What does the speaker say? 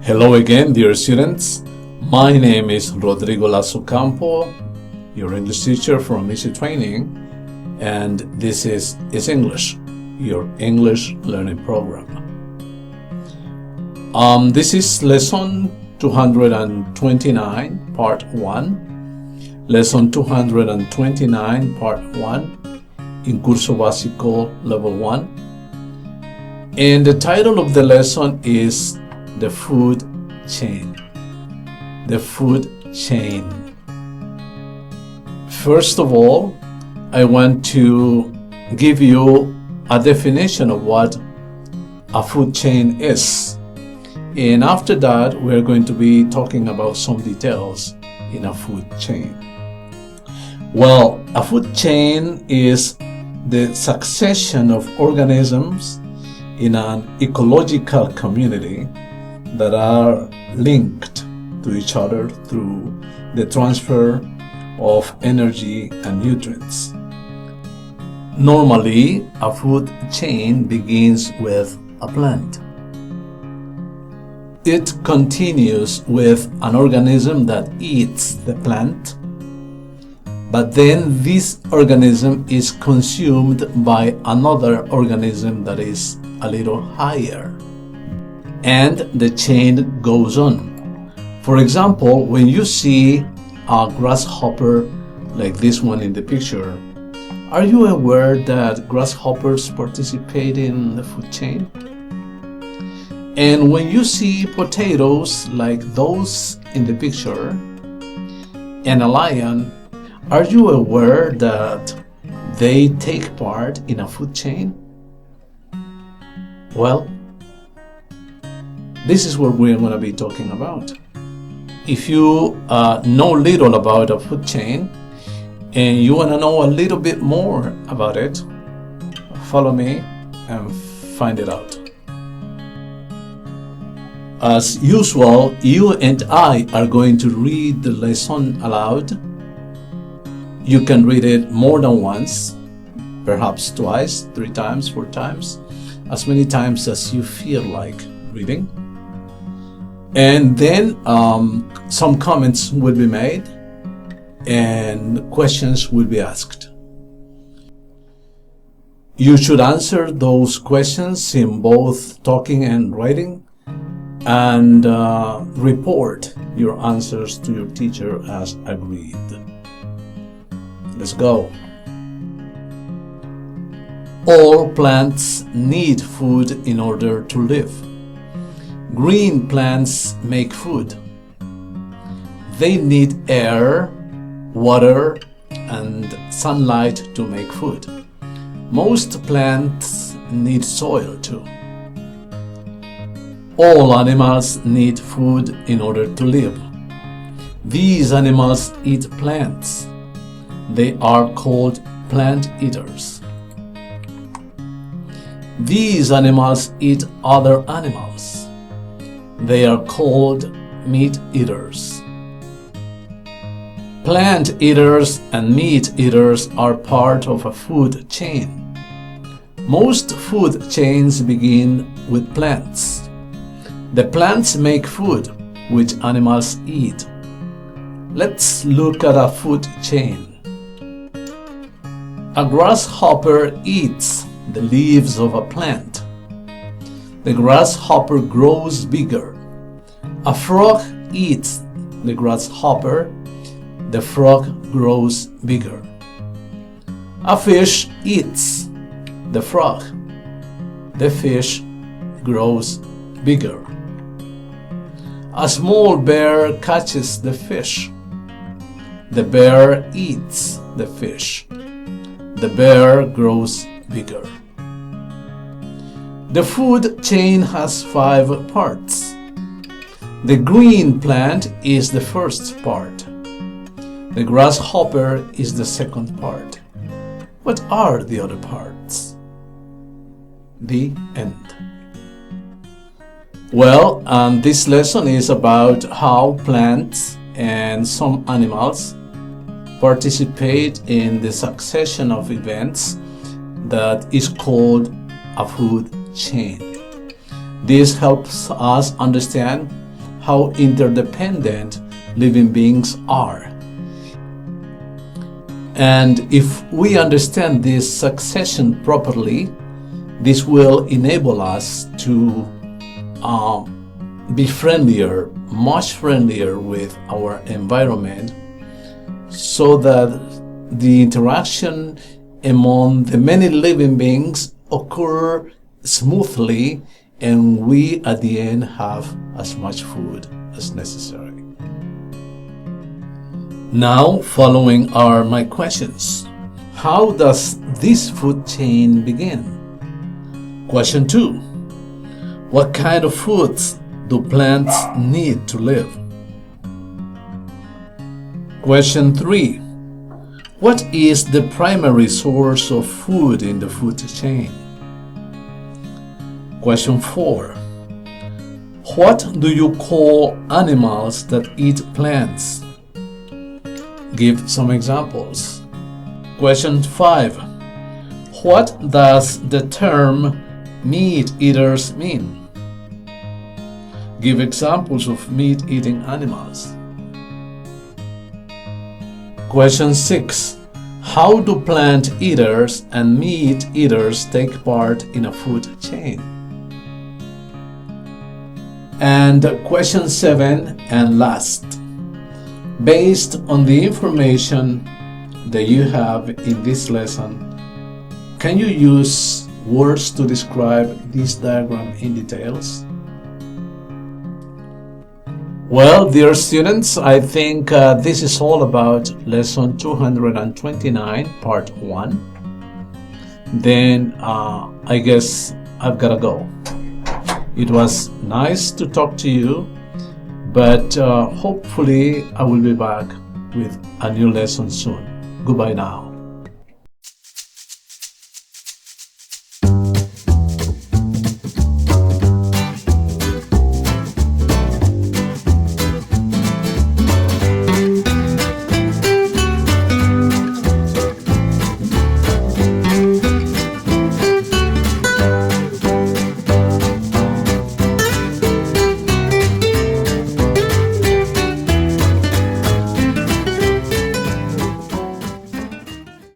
Hello again, dear students. My name is Rodrigo Lasso Campo, your English teacher from Easy Training, and this is EasEnglish, your English learning program. This is lesson 229, part 1. Lesson 229, part 1, in Curso Básico Level 1. And the title of the lesson is The Food Chain. The food chain. First of all, I want to give you a definition of what a food chain is. And after that, we're going to be talking about some details in a food chain. Well, a food chain is the succession of organisms in an ecological community that are linked to each other through the transfer of energy and nutrients. Normally, a food chain begins with a plant. It continues with an organism that eats the plant, but then this organism is consumed by another organism that is a little higher, and the chain goes on. For example, when you see a grasshopper like this one in the picture, are you aware that grasshoppers participate in the food chain? And when you see potatoes like those in the picture and a lion, are you aware that they take part in a food chain? Well, this is what we're going to be talking about. If you know little about a food chain and you want to know a little bit more about it, follow me and find it out. As usual, you and I are going to read the lesson aloud. You can read it more than once, perhaps twice, 3 times, 4 times, as many times as you feel like reading. And then some comments will be made and questions will be asked. You should answer those questions in both talking and writing, and report your answers to your teacher as agreed. Let's go. All plants need food in order to live. Green plants make food. They need air, water, and sunlight to make food. Most plants need soil too. All animals need food in order to live. These animals eat plants. They are called plant eaters. These animals eat other animals. They are called meat eaters. Plant eaters and meat eaters are part of a food chain. Most food chains begin with plants. The plants make food, which animals eat. Let's look at a food chain. A grasshopper eats the leaves of a plant. The grasshopper grows bigger. A frog eats the grasshopper. The frog grows bigger. A fish eats the frog. The fish grows bigger. A small bear catches the fish. The bear eats the fish. The bear grows bigger. The food chain has 5 parts. The green plant is the first part. The grasshopper is the second part. What are the other parts? The end. Well, this lesson is about how plants and some animals participate in the succession of events that is called a food chain. This helps us understand how interdependent living beings are. And if we understand this succession properly, this will enable us to be friendlier, much friendlier with our environment, so that the interaction among the many living beings occur smoothly, and we at the end have as much food as necessary. Now, following are my questions. How does this food chain begin? Question 2. What kind of foods do plants need to live? Question 3. What is the primary source of food in the food chain? Question 4. What do you call animals that eat plants? Give some examples. Question 5. What does the term meat eaters mean? Give examples of meat-eating animals. Question 6. How do plant eaters and meat eaters take part in a food chain? And question 7 and last. Based on the information that you have in this lesson, can you use words to describe this diagram in details? Well, dear students, I think this is all about lesson 229, part 1. Then I guess I've got to go. It was nice to talk to you, but hopefully I will be back with a new lesson soon. Goodbye now.